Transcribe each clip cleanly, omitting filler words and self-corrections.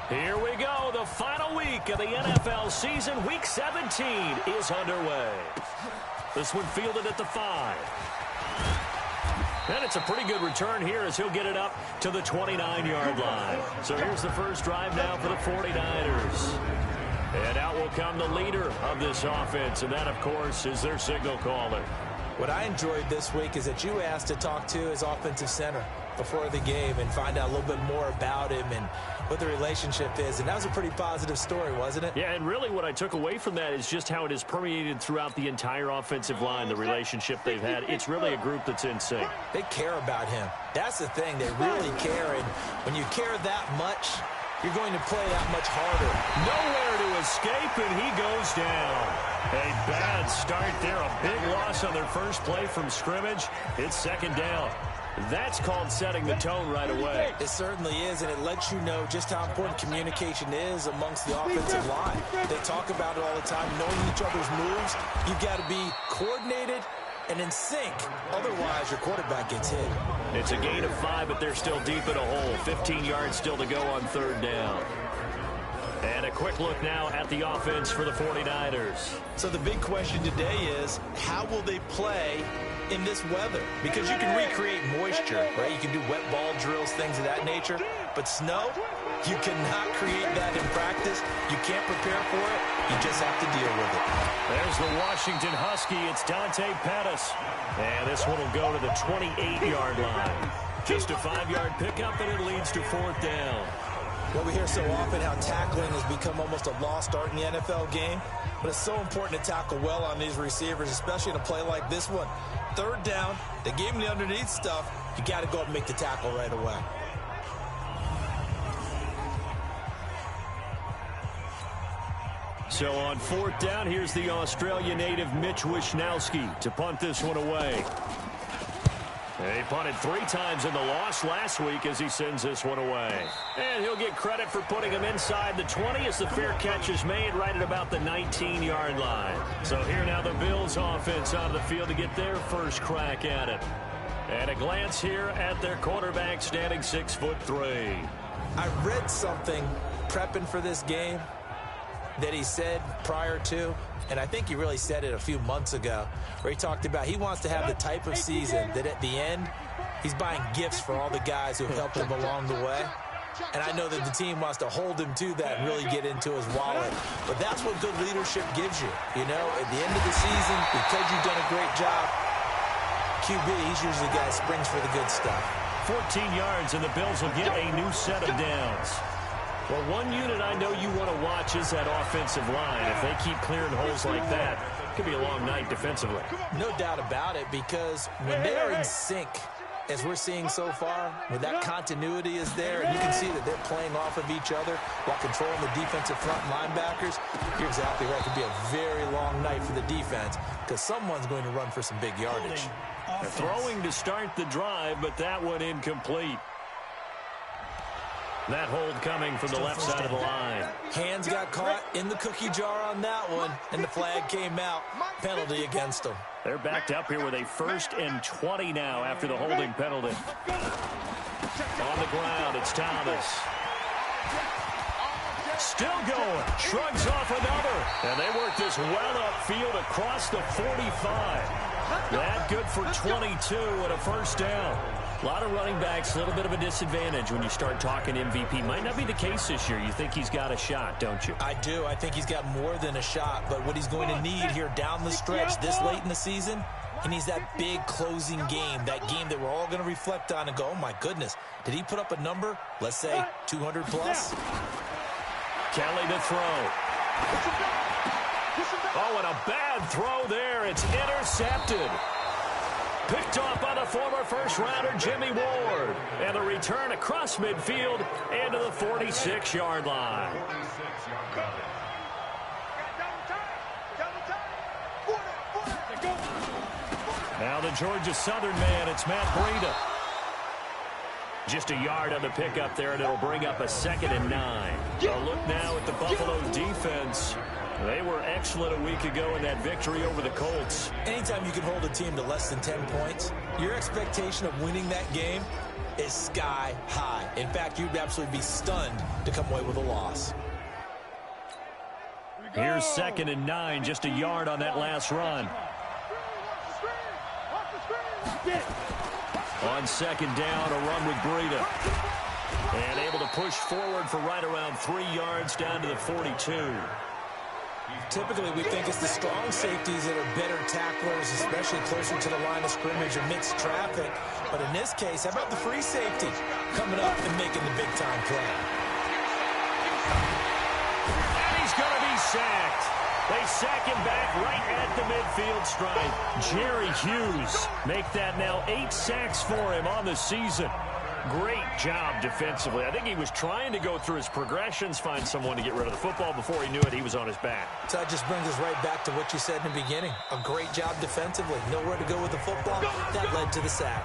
Here we go. The final week of the NFL season. Week 17 is underway. This one fielded at the 5. And it's a pretty good return here as he'll get it up to the 29-yard line. So here's the first drive now for the 49ers. And out will come the leader of this offense, and that, of course, is their signal caller. What I enjoyed this week is that you asked to talk to his offensive center before the game and find out a little bit more about him and what the relationship is. And that was a pretty positive story, wasn't it? Yeah, and really what I took away from that is just how it is permeated throughout the entire offensive line, the relationship they've had. It's really a group that's in sync. They care about him. That's the thing. They really care. And when you care that much, you're going to play that much harder. Nowhere to escape, and he goes down. A bad start there. A big loss on their first play from scrimmage. It's second down. That's called setting the tone right away. It certainly is, and it lets you know just how important communication is amongst the offensive line. They talk about it all the time, knowing each other's moves. You've got to be coordinated and in sync. Otherwise, your quarterback gets hit. It's a gain of 5, but they're still deep in a hole. 15 yards still to go on third down. And a quick look now at the offense for the 49ers. So the big question today is, how will they play in this weather? Because you can recreate moisture, right? You can do wet ball drills, things of that nature. But snow, you cannot create that in practice. You can't prepare for it. You just have to deal with it. There's the Washington Husky. It's Dante Pettis. And this one will go to the 28-yard line. Just a 5-yard pickup, and it leads to fourth down. Well, we hear so often how tackling has become almost a lost art in the NFL game. But it's so important to tackle well on these receivers, especially in a play like this one. Third down, they gave him the underneath stuff. You got to go up and make the tackle right away. So on fourth down, here's the Australia native Mitch Wishnowsky to punt this one away. He punted 3 times in the loss last week as he sends this one away. And he'll get credit for putting him inside the 20 as the fair catch is made right at about the 19-yard line. So here now the Bills offense on the field to get their first crack at it. And a glance here at their quarterback standing 6'3". I read something prepping for this game that he said prior to, and I think he really said it a few months ago, where he talked about he wants to have the type of season that at the end, he's buying gifts for all the guys who have helped him along the way. And I know that the team wants to hold him to that and really get into his wallet. But that's what good leadership gives you. You know, at the end of the season, because you've done a great job, QB, he's usually the guy that springs for the good stuff. 14 yards, and the Bills will get a new set of downs. Well, one unit I know you want to watch is that offensive line. If they keep clearing holes like that, it could be a long night defensively. No doubt about it, because when they are in sync, as we're seeing so far, when that continuity is there, and you can see that they're playing off of each other while controlling the defensive front linebackers, you're exactly right. It could be a very long night for the defense because someone's going to run for some big yardage. They're throwing to start the drive, but that one incomplete. That hold coming from the left side of the line. Hands got caught in the cookie jar on that one, and the flag came out. Penalty against them. They're backed up here with a 1st and 20 now after the holding penalty. On the ground, it's Thomas. Still going. Shrugs off another. And they work this well upfield across the 45. That good for 22 and a first down. A lot of running backs, a little bit of a disadvantage when you start talking MVP. Might not be the case this year. You think he's got a shot, don't you? I do. I think he's got more than a shot. But what he's going to need here down the stretch this late in the season, he needs that big closing game, that game that we're all going to reflect on and go, oh, my goodness, did he put up a number, let's say 200 plus? Kelly to throw. Oh, and a bad throw there. It's intercepted. Picked off by the former first-rounder Jimmy Ward. And the return across midfield and to the 46-yard line. Now the Georgia Southern man, it's Matt Breida. Just a yard on the pickup there, and it'll bring up a 2nd and 9. A look now at the Buffalo defense. They were excellent a week ago in that victory over the Colts. Anytime you can hold a team to less than 10 points, your expectation of winning that game is sky high. In fact, you'd absolutely be stunned to come away with a loss. Here's 2nd and 9, just a yard on that last run. On 2nd down, a run with Breida. And able to push forward for right around 3 yards down to the 42. Typically, we think it's the strong safeties that are better tacklers, especially closer to the line of scrimmage amidst traffic. But in this case, how about the free safety coming up and making the big-time play? And he's going to be sacked. They sack him back right at the midfield stripe. Jerry Hughes make that now 8 sacks for him on the season. Great job defensively. I think he was trying to go through his progressions, find someone to get rid of the football. Before he knew it, he was on his back. So that just brings us right back to what you said in the beginning. A great job defensively. Nowhere to go with the football. That led to the sack.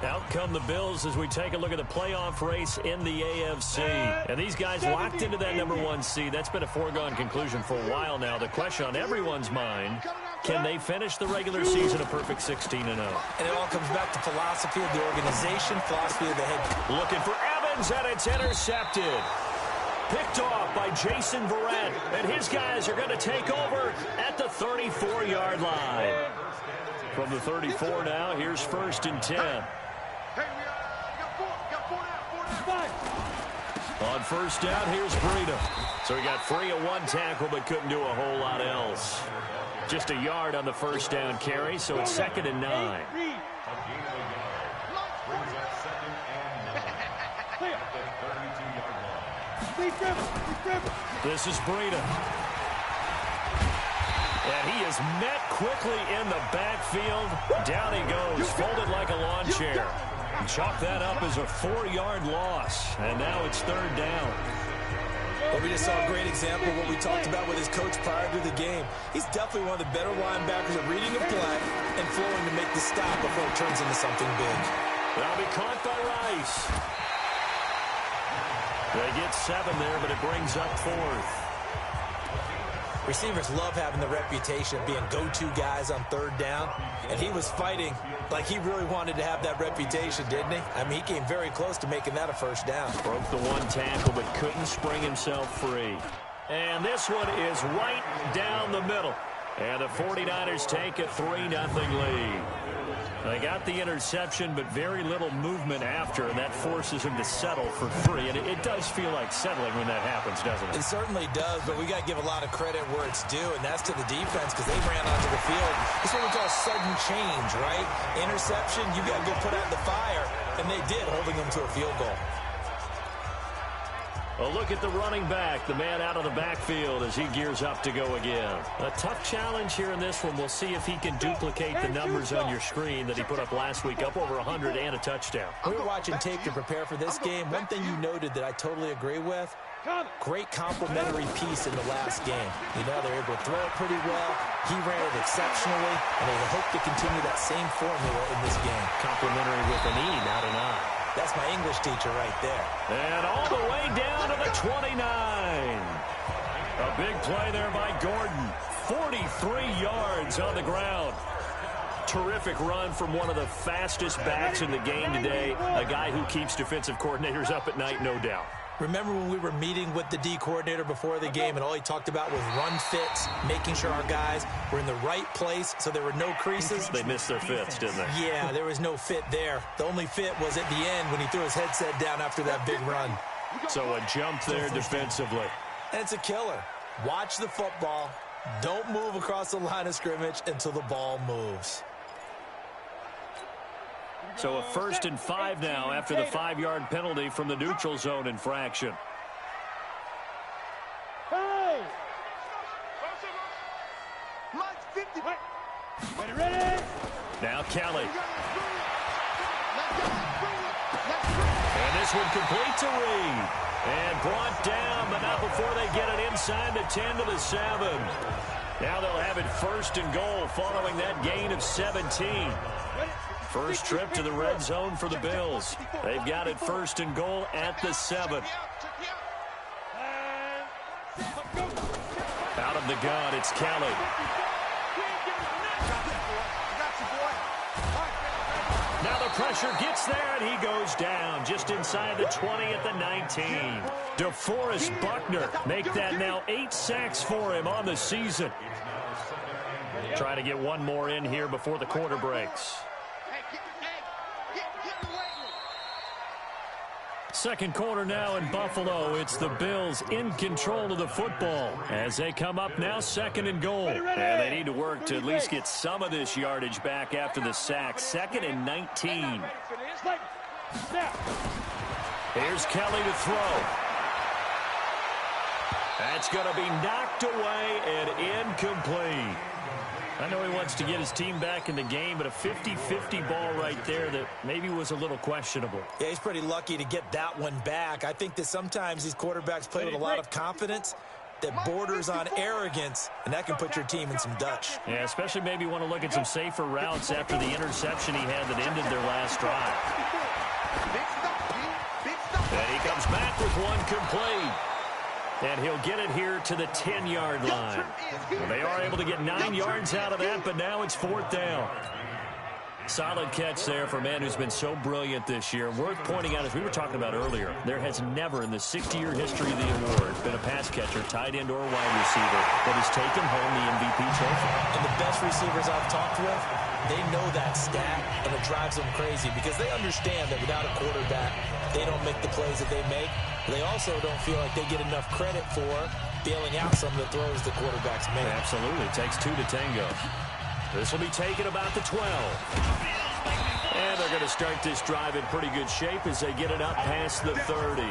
Out come the Bills as we take a look at the playoff race in the AFC. And these guys locked into that #1 seed. That's been a foregone conclusion for a while now. The question on everyone's mind, can they finish the regular season a perfect 16-0? And it all comes back to philosophy of the organization, philosophy of the head. Looking for Evans, and it's intercepted. Picked off by Jason Verrett. And his guys are going to take over at the 34-yard line. From the 34 now, here's 1st and 10. On 1st down, here's Breida. So he got free of 1 tackle, but couldn't do a whole lot else. Just a yard on the 1st down carry, so it's 2nd and 9. This is Breida. And he is met quickly in the backfield. Down he goes, folded like a lawn chair. Chalk that up as a 4-yard loss. And now it's 3rd down. Well, we just saw a great example of what we talked about with his coach prior to the game. He's definitely one of the better linebackers at reading a play and flowing to make the stop before it turns into something big. That'll be caught by Rice. They get 7 there, but it brings up 4th. Receivers love having the reputation of being go-to guys on 3rd down, and he was fighting like he really wanted to have that reputation, didn't he? I mean, he came very close to making that a 1st down. Broke the 1 tackle, but couldn't spring himself free. And this one is right down the middle. And the 49ers take a 3-0 lead. They got the interception, but very little movement after, and that forces him to settle for 3. And it does feel like settling when that happens, doesn't it? It certainly does, but we got to give a lot of credit where it's due, and that's to the defense because they ran onto the field. It's what we call sudden change, right? Interception, you got to go put out the fire, and they did, holding them to a field goal. A look at the running back, the man out of the backfield as he gears up to go again. A tough challenge here in this one. We'll see if he can duplicate the numbers on your screen that he put up last week, up over 100 and a touchdown. We were watching tape to prepare for this game. One thing you noted that I totally agree with, great complimentary piece in the last game. You know, they're able to throw it pretty well. He ran it exceptionally, and they hope to continue that same formula in this game. Complimentary with an E, not an I. That's my English teacher right there. And all the way down to the 29. A big play there by Gordon. 43 yards on the ground. Terrific run from one of the fastest backs in the game today. A guy who keeps defensive coordinators up at night, no doubt. Remember when we were meeting with the D coordinator before the game and all he talked about was run fits, making sure our guys were in the right place so there were no creases? They missed their fits, didn't they? Yeah, there was no fit there. The only fit was at the end when he threw his headset down after that big run. So a jump there defensively. And it's a killer. Watch the football. Don't move across the line of scrimmage until the ball moves. So a 1st and 5 now after the 5-yard penalty from the neutral zone infraction. Hey! Ready? Now Kelly. And this one complete to Reed. And brought down, but not before they get it inside the 10 to the 7. Now they'll have it first and goal following that gain of 17. First trip to the red zone for the Bills. They've got it first and goal at the 7. Out of the gun, it's Kelly. Now the pressure gets there, and he goes down just inside the 20 at the 19. DeForest Buckner make that now 8 sacks for him on the season. Trying to get one more in here before the quarter breaks. Second quarter now in Buffalo. It's the Bills in control of the football as they come up now 2nd and goal. And they need to work to at least get some of this yardage back after the sack. 2nd and 19. Here's Kelly to throw. That's going to be knocked away and incomplete. I know he wants to get his team back in the game, but a 50-50 ball right there that maybe was a little questionable. Yeah, he's pretty lucky to get that one back. I think that sometimes these quarterbacks play with a lot of confidence that borders on arrogance, and that can put your team in some Dutch. Yeah, especially maybe want to look at some safer routes after the interception he had that ended their last drive. And he comes back with one complete. And he'll get it here to the 10-yard line. Well, they are able to get 9 yards out of that, but now it's 4th down. Solid catch there for a man who's been so brilliant this year. Worth pointing out, as we were talking about earlier, there has never in the 60-year history of the award been a pass catcher, tight end, or wide receiver that has taken home the MVP trophy. And the best receivers I've talked with, they know that stat, and it drives them crazy because they understand that without a quarterback, they don't make the plays that they make. They also don't feel like they get enough credit for bailing out some of the throws the quarterbacks make. Absolutely. It takes 2 to tango. This will be taken about the 12. And they're going to start this drive in pretty good shape as they get it up past the 30.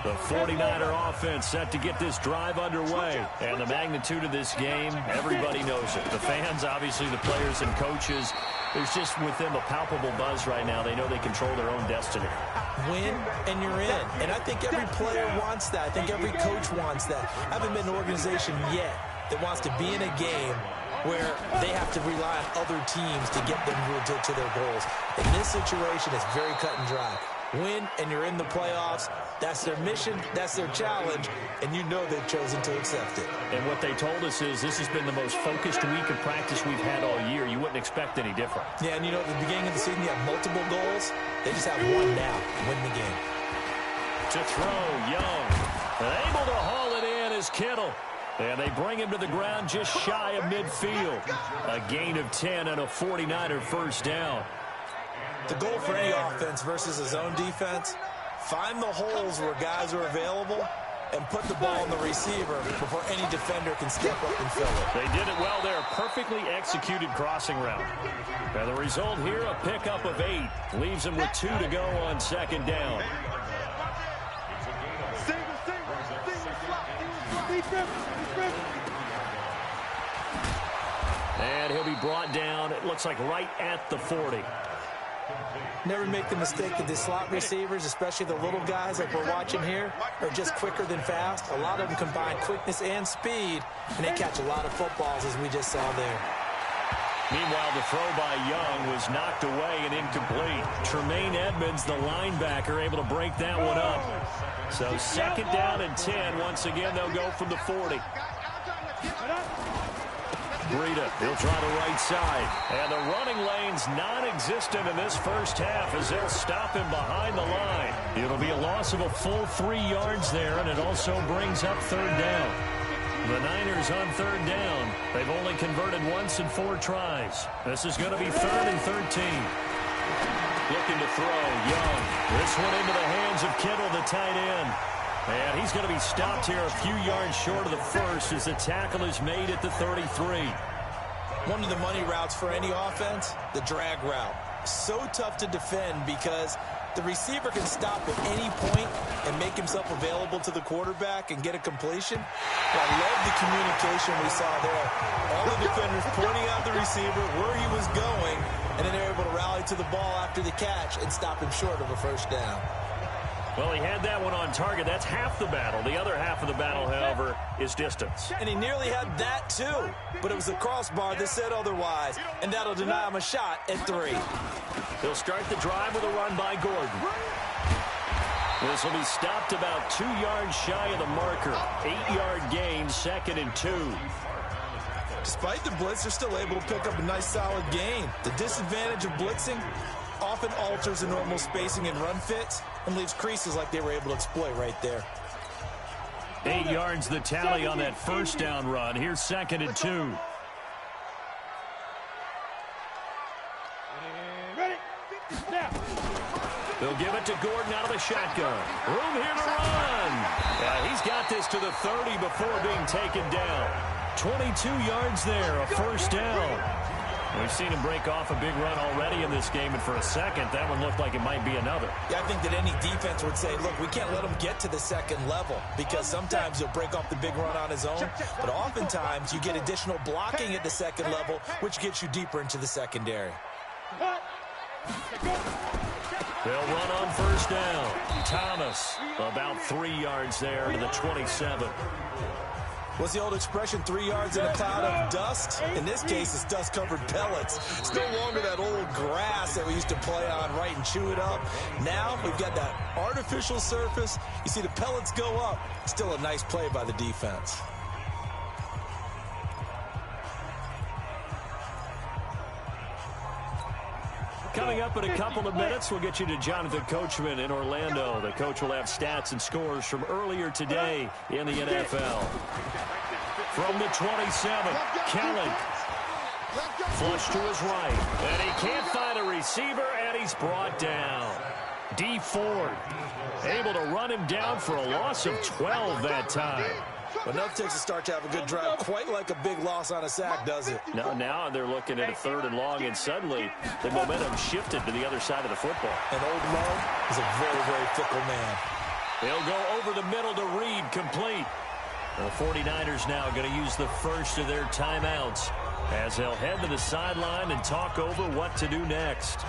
The 49er offense set to get this drive underway. And the magnitude of this game, everybody knows it. The fans, obviously the players and coaches. There's just with them a palpable buzz right now. They know they control their own destiny. Win and you're in. And I think every player wants that. I think every coach wants that. I haven't been an organization yet that wants to be in a game where they have to rely on other teams to get them to their goals. In this situation, it's very cut and dry. Win and you're in the playoffs. That's their mission, that's their challenge, and you know they've chosen to accept it. And what they told us is this has been the most focused week of practice we've had all year. You wouldn't expect any different. Yeah, and you know, at the beginning of the season, you have multiple goals. They just have one now, win the game. To throw, Young. Able to haul it in is Kittle. And they bring him to the ground just shy of midfield. A gain of 10 and a 49er first down. The goal for any offense versus a zone defense, find the holes where guys are available and put the ball on the receiver before any defender can step up and fill it. They did it well there. Perfectly executed crossing route. Now the result here, a pickup of 8. Leaves them with 2 to go on 2nd down. And he'll be brought down, it looks like right at the 40. Never make the mistake that the slot receivers, especially the little guys like we're watching here, are just quicker than fast. A lot of them combine quickness and speed, and they catch a lot of footballs, as we just saw there. Meanwhile, the throw by Young was knocked away and incomplete. Tremaine Edmonds, the linebacker, able to break that one up. So 2nd down and 10. Once again, they'll go from the 40. Breida, he'll try the right side. And the running lane's non-existent in this first half as they'll stop him behind the line. It'll be a loss of a full 3 yards there, and it also brings up 3rd down. The Niners on 3rd down. They've only converted once in 4 tries. This is going to be 3rd and 13. Looking to throw, Young. This one into the hands of Kittle, the tight end. And he's going to be stopped here a few yards short of the first as the tackle is made at the 33. One of the money routes for any offense, the drag route. So tough to defend because the receiver can stop at any point and make himself available to the quarterback and get a completion. But I love the communication we saw there. All the defenders pointing out the receiver, where he was going, and then they're able to rally to the ball after the catch and stop him short of a first down. Well, he had that one on target. That's half the battle. The other half of the battle, however, is distance. And he nearly had that, too. But it was the crossbar that said otherwise, and that'll deny him a shot at 3. He'll start the drive with a run by Gordon. This will be stopped about 2 yards shy of the marker. 8-yard gain, 2nd and 2. Despite the blitz, they're still able to pick up a nice, solid gain. The disadvantage of blitzing often alters the normal spacing and run fits and leaves creases like they were able to exploit right there. 8 yards the tally on that first down run. Here's 2nd and 2. They'll give it to Gordon out of the shotgun. Room here to run. Yeah, he's got this to the 30 before being taken down. 22 yards there, a first down. We've seen him break off a big run already in this game, and for a second, that one looked like it might be another. Yeah, I think that any defense would say, look, we can't let him get to the second level because sometimes he'll break off the big run on his own, but oftentimes you get additional blocking at the second level, which gets you deeper into the secondary. They'll run on first down. Thomas, about 3 yards there to the 27. What's the old expression, 3 yards in a cloud of dust? In this case, it's dust-covered pellets. It's no longer that old grass that we used to play on, right, and chew it up. Now we've got that artificial surface. You see the pellets go up. Still a nice play by the defense. Coming up in a couple of minutes, we'll get you to Jonathan Coachman in Orlando. The coach will have stats and scores from earlier today in the NFL. From the 27, Kelly. Flush to his right. And he can't find a receiver, and he's brought down. D. Ford able to run him down for a loss of 12 that time. Enough takes a start to have a good drive, quite like a big loss on a sack, does it? Now they're looking at a 3rd and long, and suddenly the momentum shifted to the other side of the football. And Old Mo is a very, very fickle man. He'll go over the middle to Reed, complete. The 49ers now going to use the first of their timeouts as they'll head to the sideline and talk over what to do next.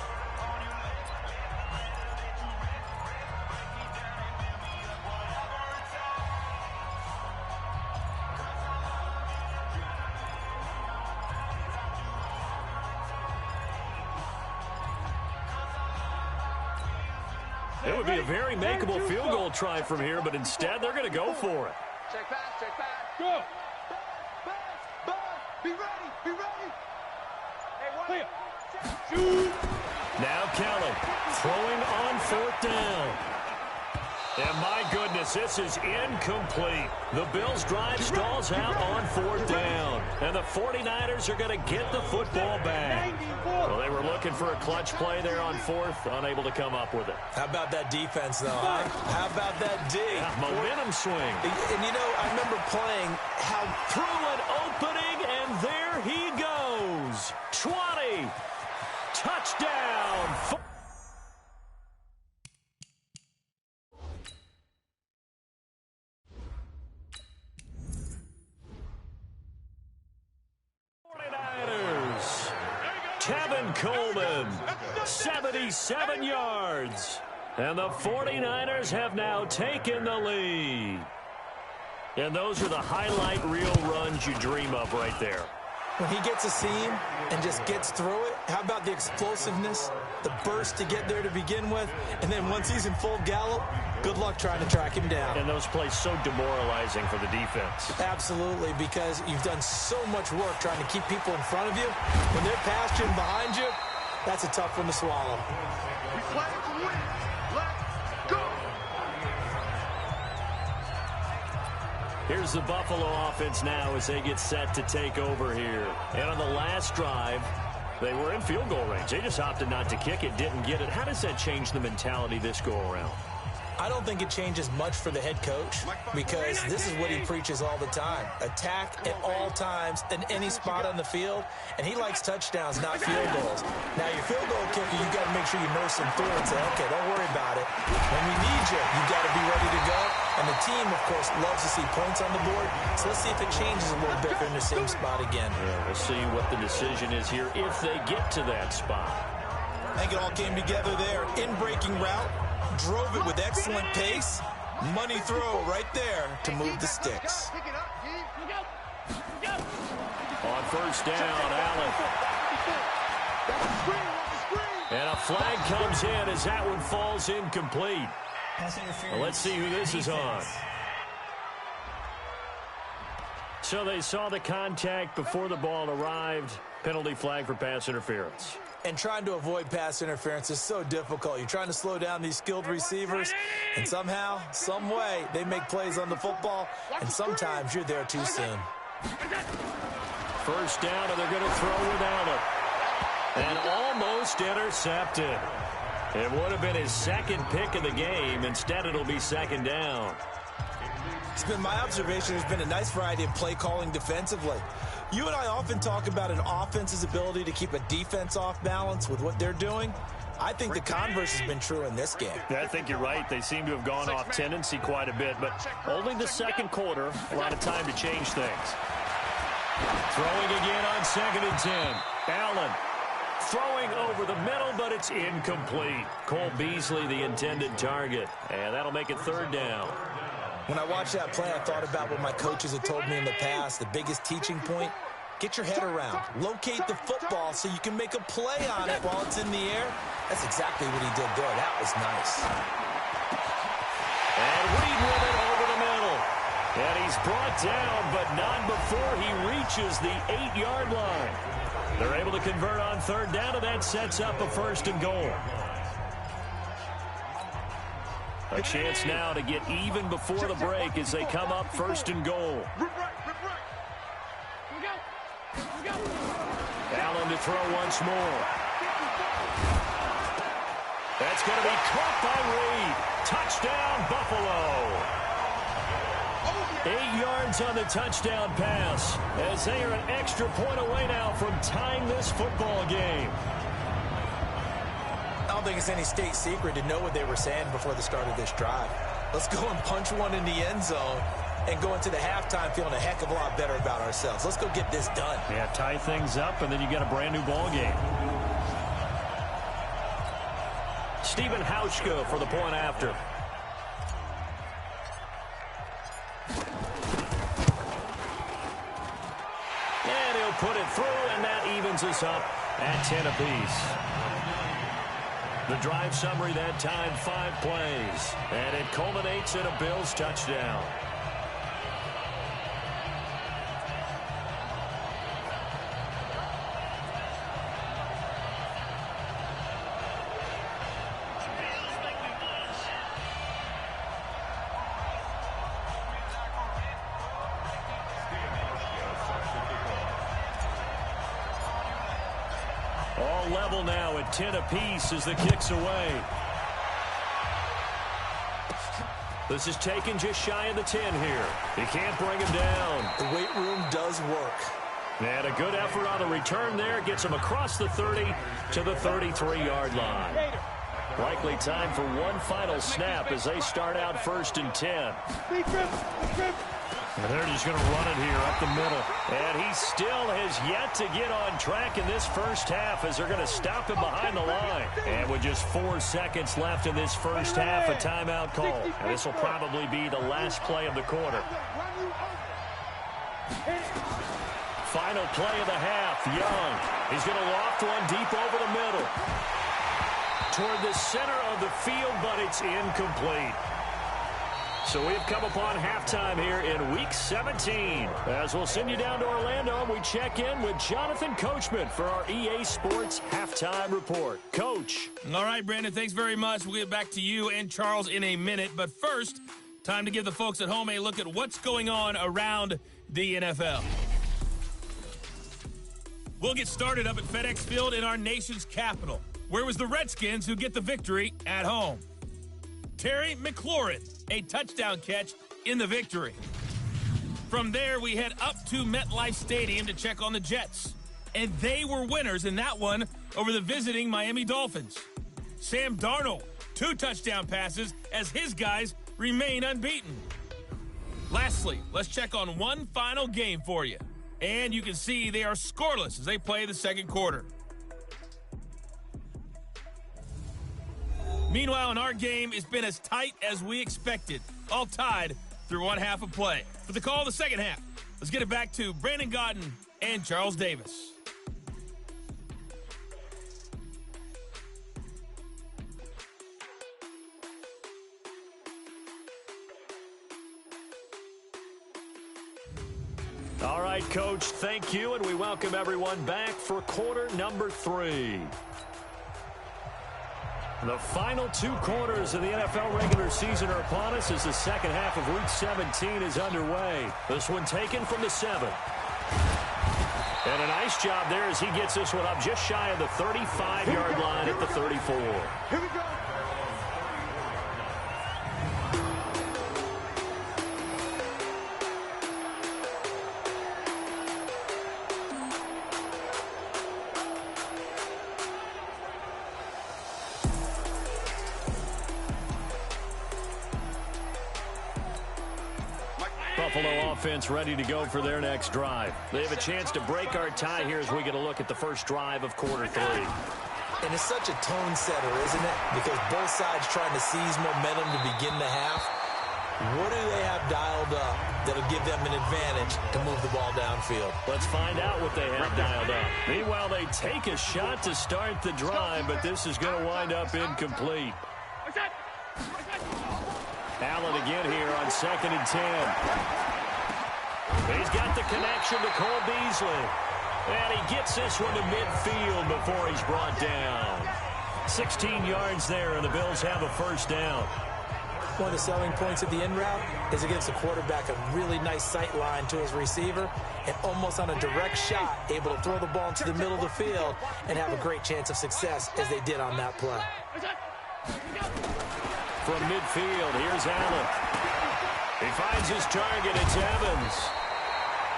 It would be a very makeable field goal try from here, but instead they're going to go for it. Check back. Go. Be ready. Hey, shoot. Now Kelly throwing on 4th down. And my goodness, this is incomplete. The Bills' drive stalls out on 4th down. And the 49ers are going to get the football back. Well, they were looking for a clutch play there on 4th, unable to come up with it. How about that defense, though? Huh? How about that D? Yeah, momentum swing. And, you know, I remember playing how through an opening, and there he goes. 20. Touchdown. Tevin Coleman, 77 yards. And the 49ers have now taken the lead. And those are the highlight reel runs you dream of right there. When he gets a seam and just gets through it, how about the explosiveness, the burst to get there to begin with, and then once he's in full gallop, good luck trying to track him down. And those plays so demoralizing for the defense. Absolutely, because you've done so much work trying to keep people in front of you. When they're past you and behind you, that's a tough one to swallow. We play to win. Let's go. Here's the Buffalo offense now as they get set to take over here. And on the last drive, they were in field goal range. They just opted not to kick it, didn't get it. How does that change the mentality this go-around? I don't think it changes much for the head coach because this is what he preaches all the time. Attack at all times in any spot on the field, and he likes touchdowns, not field goals. Now, your field goal kicker, you got to make sure you nurse him through and say, okay, don't worry about it. When we need you, you got to be ready to go. And the team, of course, loves to see points on the board. So let's see if it changes a little bit in the same spot again. Yeah, we'll see what the decision is here if they get to that spot. I think it all came together there. In breaking route, Drove it with excellent pace. Money throw right there to move the sticks. On first down, Allen. And a flag comes in as that one falls incomplete. Well, let's see who this is on. So they saw the contact before the ball arrived. Penalty flag for pass interference. And trying to avoid pass interference is so difficult. You're trying to slow down these skilled receivers, and somehow, some way, they make plays on the football, and sometimes you're there too soon. First down, and they're going to throw without it. And almost intercepted. It would have been his second pick of the game. Instead, it'll be second down. It's been my observation there's been a nice variety of play calling defensively. You and I often talk about an offense's ability to keep a defense off balance with what they're doing. I think the converse has been true in this game. Yeah, I think you're right. They seem to have gone off tendency quite a bit, but only the second quarter, a lot of time to change things. Throwing again on 2nd and 10. Allen throwing over the middle, but it's incomplete. Cole Beasley, the intended target, and that'll make it 3rd down. When I watched that play, I thought about what my coaches had told me in the past. The biggest teaching point, get your head around. Locate the football so you can make a play on it while it's in the air. That's exactly what he did there. That was nice. And Reed with it over the middle. And he's brought down, but not before he reaches the 8-yard line. They're able to convert on 3rd down, and that sets up a 1st and goal. A chance now to get even before the break as they come up 1st and goal. Allen to throw once more. That's going to be caught by Reed. Touchdown, Buffalo. 8 yards on the touchdown pass as they are an extra point away now from tying this football game. I don't think it's any state secret to know what they were saying before the start of this drive. Let's go and punch one in the end zone and go into the halftime feeling a heck of a lot better about ourselves. Let's go get this done. Yeah, tie things up, and then you get a brand new ball game. Stephen Hauschka for the point after. And he'll put it through, and that evens us up at 10 apiece. The drive summary that time, 5 plays. And it culminates in a Bills touchdown. All level now at 10 apiece as the kick's away. This is taken just shy of the 10 here. He can't bring him down. The weight room does work. And a good effort on the return there. Gets him across the 30 to the 33-yard line. Likely time for one final snap as they start out 1st and 10. And they're just going to run it here up the middle. And he still has yet to get on track in this first half as they're going to stop him behind the line. And with just 4 seconds left in this first half, a timeout call. And this will probably be the last play of the quarter. Final play of the half. Young. He's going to loft one deep over the middle. Toward the center of the field, but it's incomplete. So we've come upon halftime here in Week 17. As we'll send you down to Orlando, and we check in with Jonathan Coachman for our EA Sports Halftime Report. Coach. All right, Brandon, thanks very much. We'll get back to you and Charles in a minute. But first, time to give the folks at home a look at what's going on around the NFL. We'll get started up at FedEx Field in our nation's capital, where it was the Redskins who get the victory at home. Terry McLaurin, a touchdown catch in the victory. From there, we head up to MetLife Stadium to check on the Jets. And they were winners in that one over the visiting Miami Dolphins. Sam Darnold, 2 touchdown passes as his guys remain unbeaten. Lastly, let's check on one final game for you. And you can see they are scoreless as they play the second quarter. Meanwhile, in our game, it's been as tight as we expected, all tied through one half of play. For the call of the second half, let's get it back to Brandon Gaudin and Charles Davis. All right, Coach, thank you, and we welcome everyone back for quarter number 3. The final 2 quarters of the NFL regular season are upon us as the second half of Week 17 is underway. This one taken from the 7. And a nice job there as he gets this one up just shy of the 35-yard line at the 34. Here we go. Buffalo offense ready to go for their next drive. They have a chance to break our tie here as we get a look at the first drive of quarter 3. And it's such a tone setter, isn't it? Because both sides trying to seize momentum to begin the half. What do they have dialed up that'll give them an advantage to move the ball downfield? Let's find out what they have dialed up. Meanwhile, they take a shot to start the drive, but this is going to wind up incomplete. Allen again here on 2nd and 10. He's got the connection to Cole Beasley. And he gets this one to midfield before he's brought down. 16 yards there, and the Bills have a first down. One of the selling points of the in route is it gives the quarterback a really nice sight line to his receiver and almost on a direct shot able to throw the ball into the middle of the field and have a great chance of success as they did on that play. From midfield, here's Allen. He finds his target. It's Evans.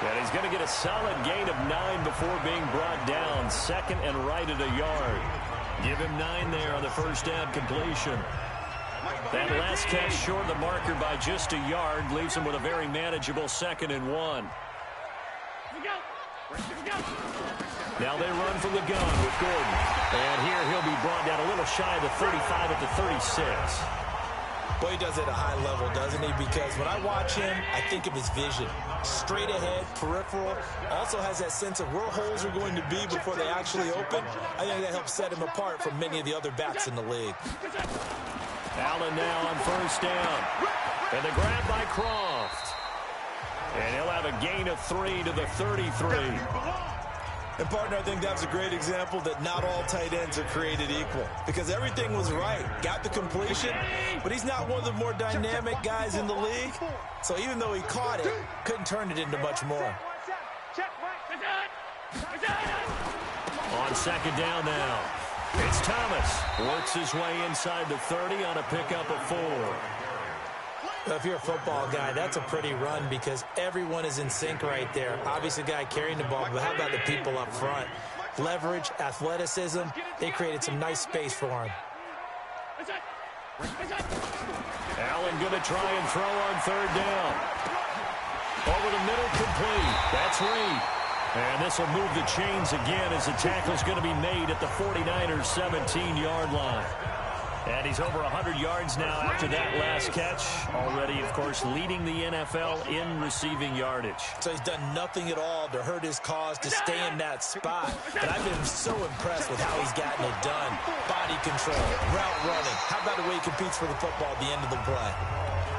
And he's going to get a solid gain of 9 before being brought down. 2nd and right at a yard. Give him 9 there on the first down completion. That last catch short of the marker by just a yard leaves him with a very manageable 2nd and 1. Now they run from the gun with Gordon. And here he'll be brought down a little shy of the 35 at the 36. Boy, he does it at a high level, doesn't he? Because when I watch him, I think of his vision. Straight ahead, peripheral. Also has that sense of where holes are going to be before they actually open. I think that helps set him apart from many of the other backs in the league. Allen now on first down. And the grab by Croft. And he'll have a gain of 3 to the 33. And, partner, I think that's a great example that not all tight ends are created equal. Because everything was right. Got the completion, but he's not one of the more dynamic guys in the league. So even though he caught it, couldn't turn it into much more. On 2nd down now. It's Thomas. Works his way inside the 30 on a pickup of 4. Well, if you're a football guy, that's a pretty run because everyone is in sync right there. Obviously, the guy carrying the ball, but how about the people up front? Leverage, athleticism, they created some nice space for him. Allen going to try and throw on 3rd down. Over the middle, complete. That's Reed. And this will move the chains again as the tackle's going to be made at the 49ers' 17-yard line. And he's over 100 yards now after that last catch. Already, of course, leading the NFL in receiving yardage. So he's done nothing at all to hurt his cause to stay in that spot. But I've been so impressed with how he's gotten it done. Body control, route running. How about the way he competes for the football at the end of the play?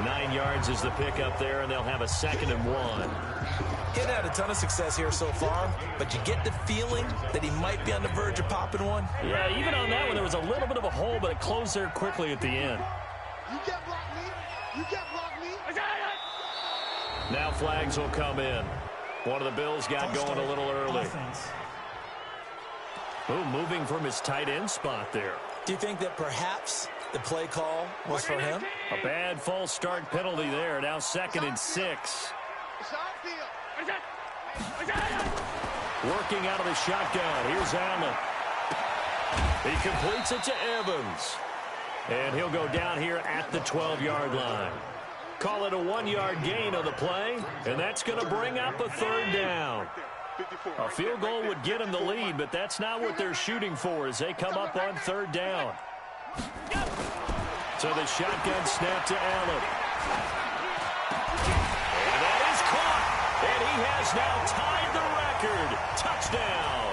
9 yards is the pickup there, and they'll have a 2nd and 1. He hasn't had a ton of success here so far, but you get the feeling that he might be on the verge of popping one. Yeah, even on that one, there was a little bit of a hole, but it closed there quickly at the end. You can't block me. You can't block me. Now flags will come in. One of the Bills got going a little early. Ooh, moving from his tight end spot there. Do you think that perhaps the play call was for him? A bad false start penalty there. Now 2nd and 6. Working out of the shotgun. Here's Allen. He completes it to Evans. And he'll go down here at the 12-yard line. Call it a 1-yard gain on the play, and that's going to bring up a 3rd down. A field goal would get him the lead, but that's not what they're shooting for as they come up on 3rd down. So the shotgun snap to Allen. And that is caught. And he has now tied the record. Touchdown.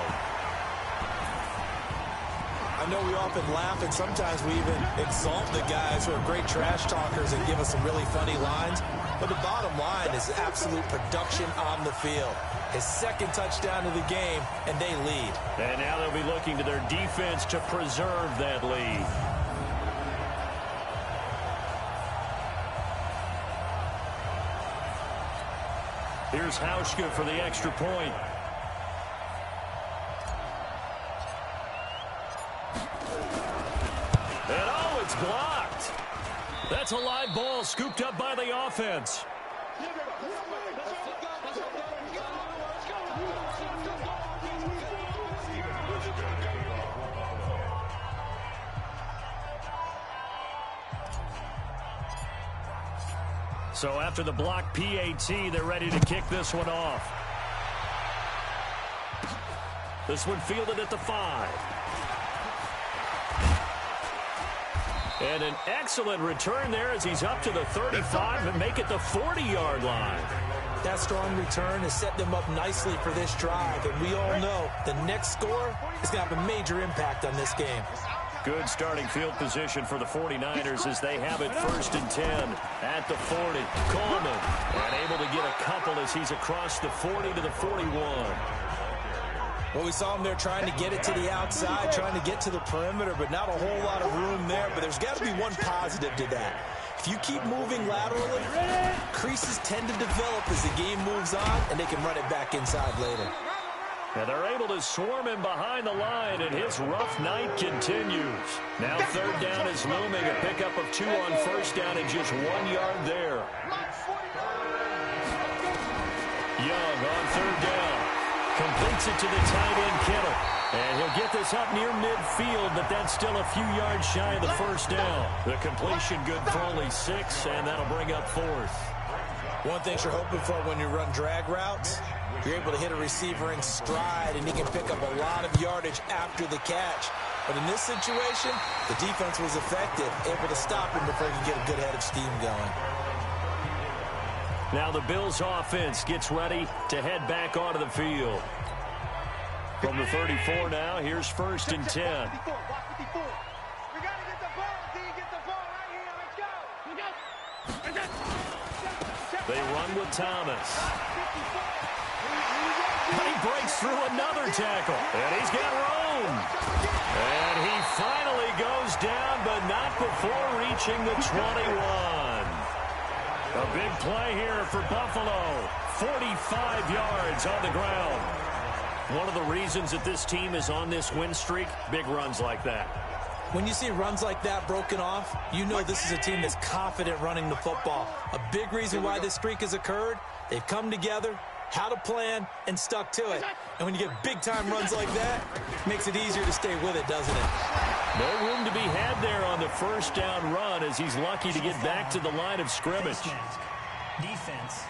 I know we often laugh, and sometimes we even exalt the guys who are great trash talkers and give us some really funny lines. But the bottom line is absolute production on the field. His second touchdown of the game, and they lead. And now they'll be looking to their defense to preserve that lead. Here's Hauschka for the extra point. And oh, it's blocked. That's a live ball scooped up by the offense. So after the block PAT, they're ready to kick this one off. This one fielded at the 5. And an excellent return there as he's up to the 35 and make it the 40-yard line. That strong return has set them up nicely for this drive. And we all know the next score is going to have a major impact on this game. Good starting field position for the 49ers as they have it 1st and 10 at the 40. Coleman and able to get a couple as he's across the 40 to the 41. Well, we saw him there trying to get it to the outside, trying to get to the perimeter, but not a whole lot of room there. But there's got to be one positive to that. If you keep moving laterally, creases tend to develop as the game moves on, and they can run it back inside later. And they're able to swarm him behind the line, and his rough night continues. Now 3rd down is looming, a pickup of 2 on 1st down and just 1 yard there. Young on 3rd down. Completes it to the tight end, Kittle. And he'll get this up near midfield, but that's still a few yards shy of the 1st down. The completion good for only 6, and that'll bring up 4th. One thing you're hoping for when you run drag routes, you're able to hit a receiver in stride, and he can pick up a lot of yardage after the catch. But in this situation, the defense was effective, able to stop him before he could get a good head of steam going. Now the Bills offense gets ready to head back onto the field. From the 34 now, here's 1st and 10. We got to get the ball, D. Get the ball right here. Let's go. They run with Thomas. But he breaks through another tackle. And he's got room. And he finally goes down, but not before reaching the 21. A big play here for Buffalo. 45 yards on the ground. One of the reasons that this team is on this win streak, big runs like that. When you see runs like that broken off, you know this is a team that's confident running the football. A big reason why this streak has occurred, they've come together, had a plan, and stuck to it. And when you get big-time runs like that, it makes it easier to stay with it, doesn't it? No room to be had there on the 1st down run as he's lucky to get back to the line of scrimmage. Defense.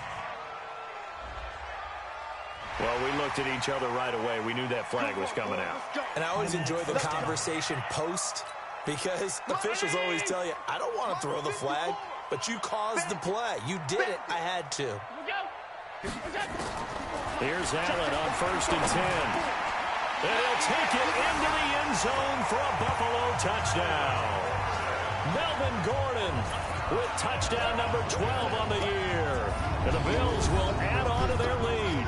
Well, we looked at each other right away. We knew that flag was coming out. And I always enjoy the conversation post because officials always tell you, I don't want to throw the flag, but you caused the play. You did it. I had to. Here's Allen on 1st and 10. And he'll take it into the end zone for a Buffalo touchdown. Melvin Gordon with touchdown number 12 on the year. And the Bills will add on to their lead.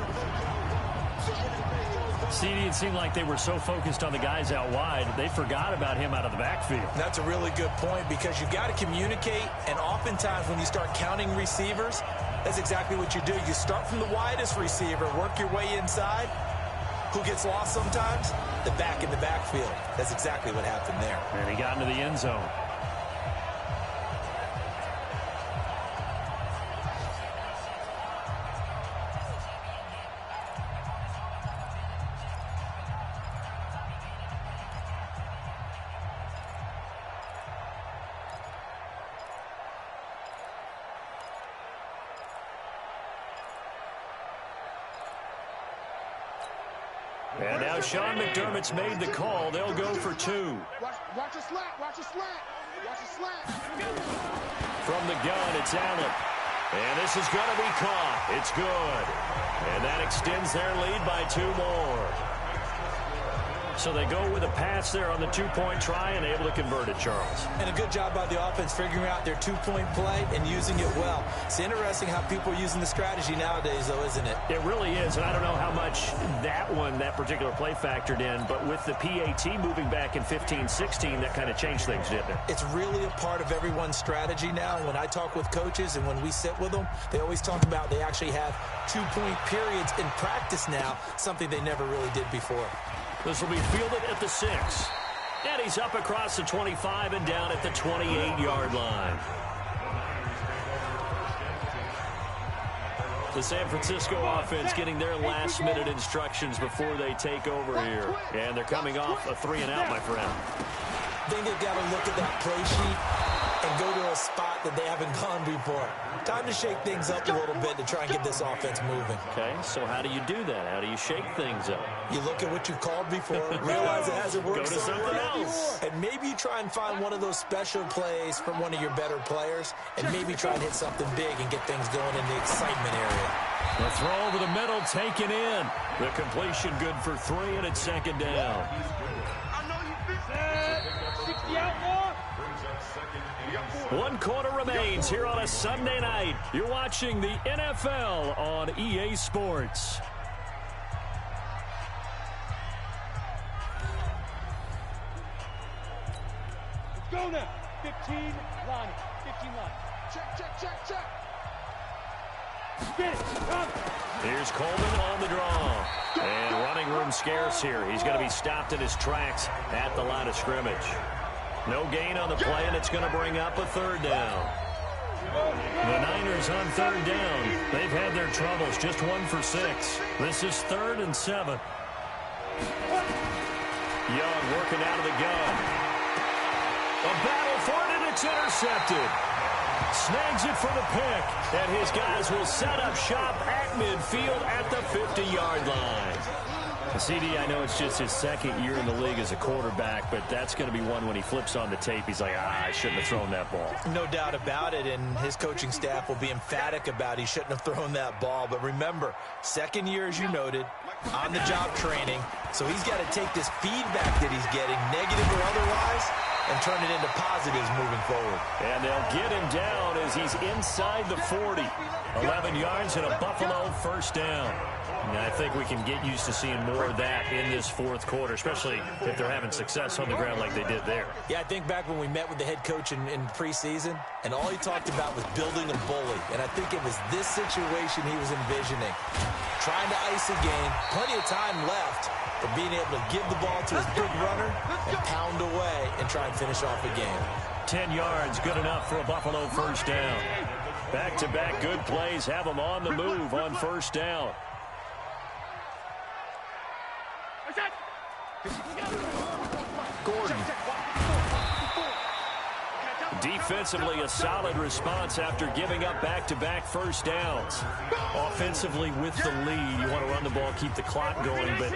CD, it seemed like they were so focused on the guys out wide, they forgot about him out of the backfield. That's a really good point because you've got to communicate, and oftentimes when you start counting receivers, that's exactly what you do. You start from the widest receiver, work your way inside. Who gets lost sometimes? The back in the backfield. That's exactly what happened there. And he got into the end zone. And now Sean McDermott's made the call. They'll go for 2. Watch a slant. Watch a slant. Watch a slant. From the gun, it's Allen. And this is going to be caught. It's good. And that extends their lead by 2 more. So they go with a pass there on the 2-point try and able to convert it, Charles. And a good job by the offense figuring out their 2-point play and using it well. It's interesting how people are using the strategy nowadays, though, isn't it? It really is, and I don't know how much that particular play factored in, but with the PAT moving back in 15-16, that kind of changed things, didn't it? It's really a part of everyone's strategy now. When I talk with coaches and when we sit with them, they always talk about they actually have 2-point periods in practice now, something they never really did before. This will be fielded at the 6. And he's up across the 25 and down at the 28-yard line. The San Francisco offense getting their last-minute instructions before they take over here. And they're coming off a 3-and-out, my friend. I think they've got to look at that play sheet and go to a spot that they haven't gone before. Time to shake things up a little bit to try and get this offense moving. Okay, so how do you do that? How do you shake things up? You look at what you called before, realize it hasn't worked. Go to something else. And maybe you try and find one of those special plays from one of your better players, and maybe try and hit something big and get things going in the excitement area. The throw over the middle taken in. The completion good for 3, and it's 2nd down. I know you fit. 60 out more. 1 quarter remains here on a Sunday night. You're watching the NFL on EA Sports. Let's go now. 15 line. 15 line. Check. Spin it. Come. Here's Coleman on the draw. And running room scarce here. He's going to be stopped in his tracks at the line of scrimmage. No gain on the play, and it's going to bring up a 3rd down. The Niners on 3rd down. They've had their troubles, just 1 for 6. This is 3rd and 7. Young working out of the gun. A battle for it, and it's intercepted. Snags it for the pick, and his guys will set up shop at midfield at the 50-yard line. CD, I know it's just his 2nd year in the league as a quarterback, but that's going to be one when he flips on the tape. He's like, I shouldn't have thrown that ball. No doubt about it, and his coaching staff will be emphatic about he shouldn't have thrown that ball. But remember, 2nd year, as you noted, on-the-job training, so he's got to take this feedback that he's getting, negative or otherwise, and turn it into positives moving forward. And they'll get him down as he's inside the 40. 11 yards and a Buffalo 1st down. And I think we can get used to seeing more of that in this 4th quarter, especially if they're having success on the ground like they did there. Yeah, I think back when we met with the head coach in preseason, and all he talked about was building a bully. And I think it was this situation he was envisioning. Trying to ice a game, plenty of time left, but being able to give the ball to his big runner and pound away and try and finish off a game. 10 yards, good enough for a Buffalo 1st down. Back-to-back good plays have them on the move on 1st down. Gordon. Defensively, a solid response after giving up back-to-back 1st downs. Offensively, with the lead, you want to run the ball, keep the clock going, but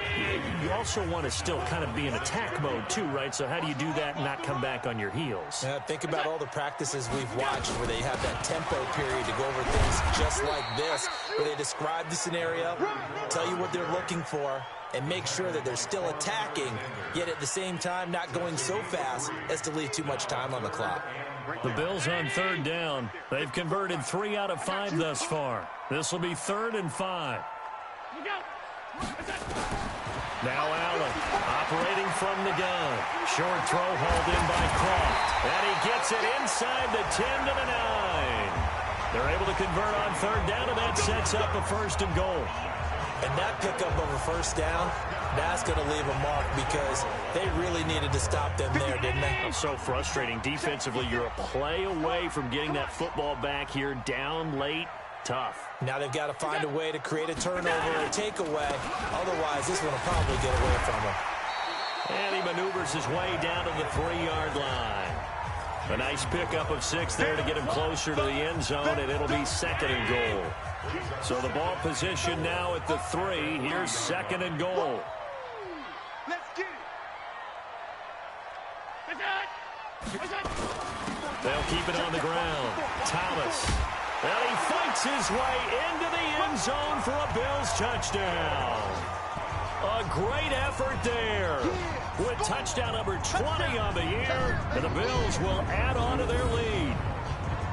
you also want to still kind of be in attack mode too, right? So how do you do that and not come back on your heels? Think about all the practices we've watched where they have that tempo period to go over things just like this, where they describe the scenario, tell you what they're looking for, and make sure that they're still attacking, yet at the same time not going so fast as to leave too much time on the clock. The Bills on 3rd down. They've converted 3 out of 5 thus far. This will be 3rd and 5. Now Allen operating from the gun. Short throw hauled in by Croft. And he gets it inside the 10 to the 9. They're able to convert on 3rd down, and that sets up a 1st and goal. And that pickup of a 1st down, that's going to leave a mark because they really needed to stop them there, didn't they? It's so frustrating. Defensively, you're a play away from getting that football back here down late. Tough. Now they've got to find a way to create a turnover or a takeaway. Otherwise, this one will probably get away from him. And he maneuvers his way down to the 3-yard line. A nice pickup of 6 there to get him closer to the end zone, and it'll be 2nd and goal. So the ball position now at the 3. Here's 2nd and goal. They'll keep it on the ground. Thomas. And he fights his way into the end zone for a Bills touchdown. A great effort there. With touchdown number 20 on the year, and the Bills will add on to their lead.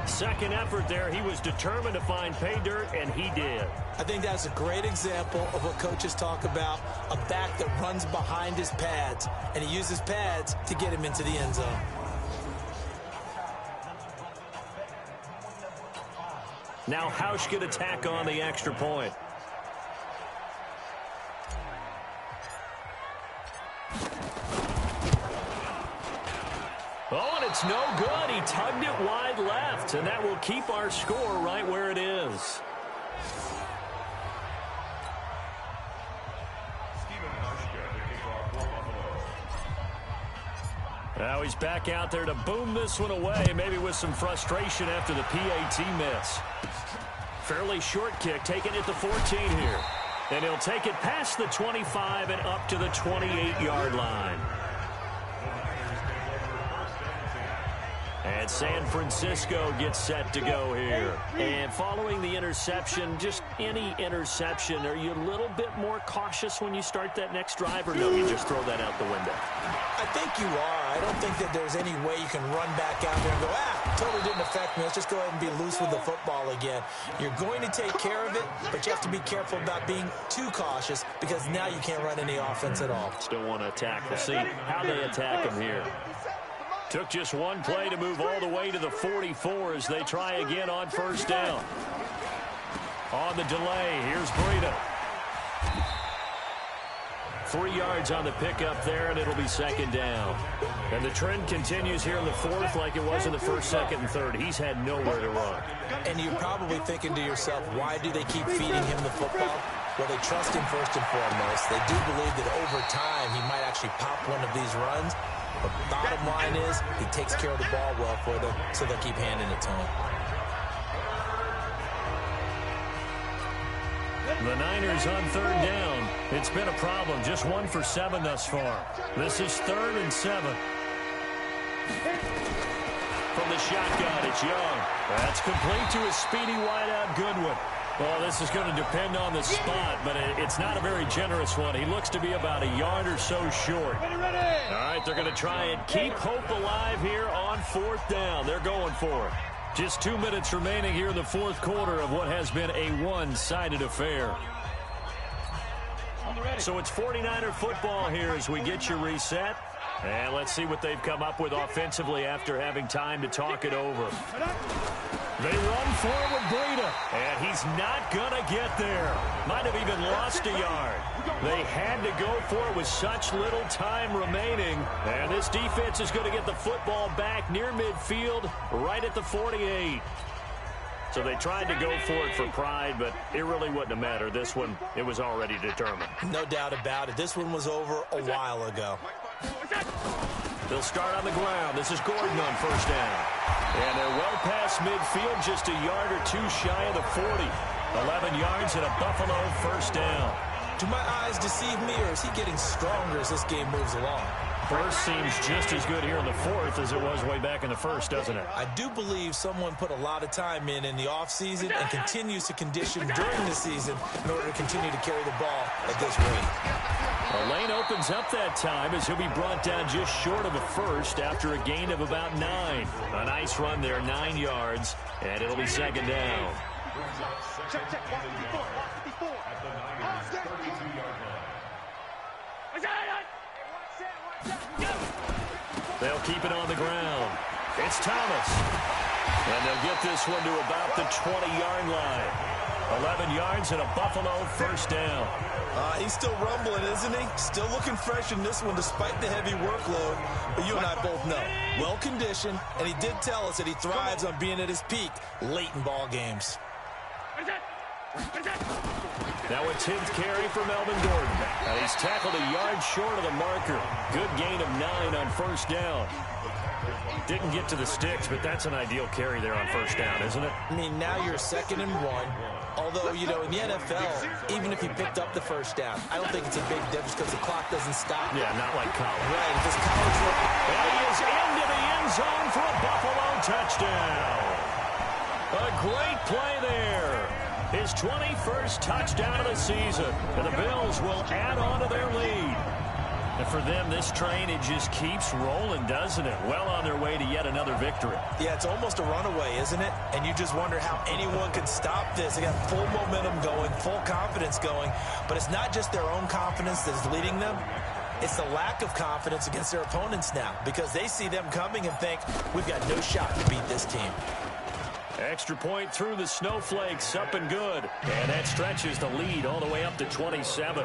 Second effort there, he was determined to find pay dirt, and he did. I think that's a great example of what coaches talk about, a back that runs behind his pads, and he uses pads to get him into the end zone. Now Hausch could attack on the extra point. Oh, and it's no good. He tugged it wide left, and that will keep our score right where it is. Now he's back out there to boom this one away, maybe with some frustration after the PAT miss. Fairly short kick, taking it to 14 here. And he'll take it past the 25 and up to the 28-yard line. And San Francisco gets set to go here. And following the interception, just any interception, are you a little bit more cautious when you start that next drive, or no, you just throw that out the window? I think you are. I don't think that there's any way you can run back out there and go, totally didn't affect me. Let's just go ahead and be loose with the football again. You're going to take care of it, but you have to be careful about being too cautious because now you can't run any offense at all. Still want to attack. We'll see how they attack him here. Took just one play to move all the way to the 44 as they try again on first down. On the delay, here's Breida. 3 yards on the pickup there, and it'll be second down. And the trend continues here in the fourth like it was in the first, second, and third. He's had nowhere to run. And you're probably thinking to yourself, why do they keep feeding him the football? Well, they trust him first and foremost. They do believe that over time he might actually pop one of these runs. But bottom line is he takes care of the ball well for them, so they'll keep handing it to him. The Niners on third down. It's been a problem. Just 1 for 7 thus far. This is 3rd and 7. From the shotgun, it's Young. That's complete to a speedy wideout Goodwin. Well, this is going to depend on the spot, but it's not a very generous one. He looks to be about a yard or so short. All right, they're going to try and keep hope alive here on 4th down. They're going for it. Just 2 minutes remaining here in the 4th quarter of what has been a one-sided affair. So it's 49er football here as we get you reset. And let's see what they've come up with offensively after having time to talk it over. They run for it with Breida, and he's not going to get there. Might have even lost a yard. They had to go for it with such little time remaining, and this defense is going to get the football back near midfield, right at the 48. So they tried to go for it for pride, but it really wouldn't have mattered. This one, it was already determined. No doubt about it. This one was over a while ago. They'll start on the ground. This is Gordon on first down. And they're well past midfield, just a yard or two shy of the 40. 11 yards and a Buffalo first down. Do my eyes deceive me, or is he getting stronger as this game moves along? First seems just as good here in the 4th as it was way back in the 1st, doesn't it? I do believe someone put a lot of time in the offseason and continues to condition during the season in order to continue to carry the ball at this rate. A lane opens up that time as he'll be brought down just short of a first after a gain of about 9. A nice run there, 9 yards, and it'll be second down. Check, 154. They'll keep it on the ground. It's Thomas. And they'll get this one to about the 20-yard line. 11 yards and a Buffalo first down. He's still rumbling, isn't he? Still looking fresh in this one despite the heavy workload. But you and I both know, well-conditioned, and he did tell us that he thrives on being at his peak late in ball games. Now a 10th carry for Melvin Gordon. And he's tackled a yard short of the marker. Good gain of 9 on first down. Didn't get to the sticks, but that's an ideal carry there on first down, isn't it? I mean, now you're 2nd and 1. Although, you know, in the NFL, even if he picked up the first down, I don't think it's a big difference because the clock doesn't stop. Yeah, not like college. Right, if it's college football. And he is into the end zone for a Buffalo touchdown. A great play there. His 21st touchdown of the season. And the Bills will add on to their lead. And for them, this train, it just keeps rolling, doesn't it? Well on their way to yet another victory. Yeah, it's almost a runaway, isn't it? And you just wonder how anyone can stop this. They got full momentum going, full confidence going. But it's not just their own confidence that's leading them. It's the lack of confidence against their opponents now because they see them coming and think, we've got no shot to beat this team. Extra point through the snowflakes, up and good. And that stretches the lead all the way up to 27.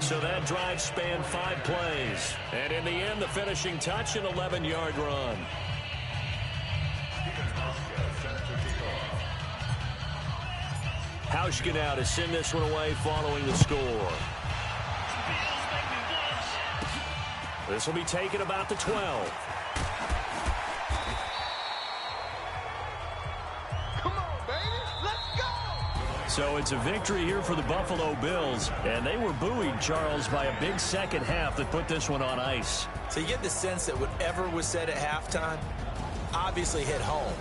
So that drive spanned 5 plays. And in the end, the finishing touch, an 11-yard run. Hauschka now to send this one away following the score. This will be taken about the 12. So it's a victory here for the Buffalo Bills. And they were buoyed, Charles, by a big second half that put this one on ice. So you get the sense that whatever was said at halftime obviously hit home.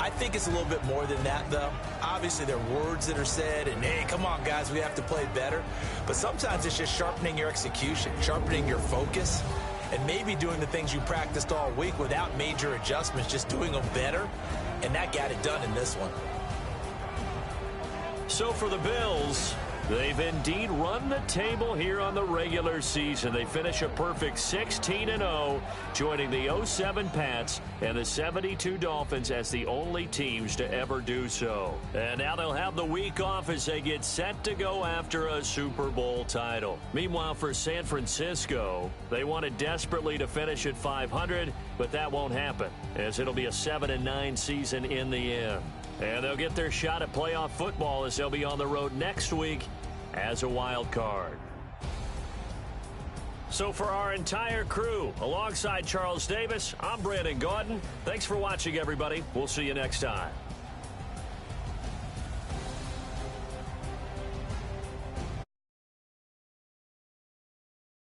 I think it's a little bit more than that, though. Obviously, there are words that are said, and, hey, come on, guys, we have to play better. But sometimes it's just sharpening your execution, sharpening your focus, and maybe doing the things you practiced all week without major adjustments, just doing them better. And that got it done in this one. So for the Bills, they've indeed run the table here on the regular season. They finish a perfect 16-0, joining the 07 Pats and the 72 Dolphins as the only teams to ever do so. And now they'll have the week off as they get set to go after a Super Bowl title. Meanwhile, for San Francisco, they wanted desperately to finish at 500, but that won't happen, as it'll be a 7-9 season in the end. And they'll get their shot at playoff football as they'll be on the road next week as a wild card. So for our entire crew, alongside Charles Davis, I'm Brandon Gaudin. Thanks for watching, everybody. We'll see you next time.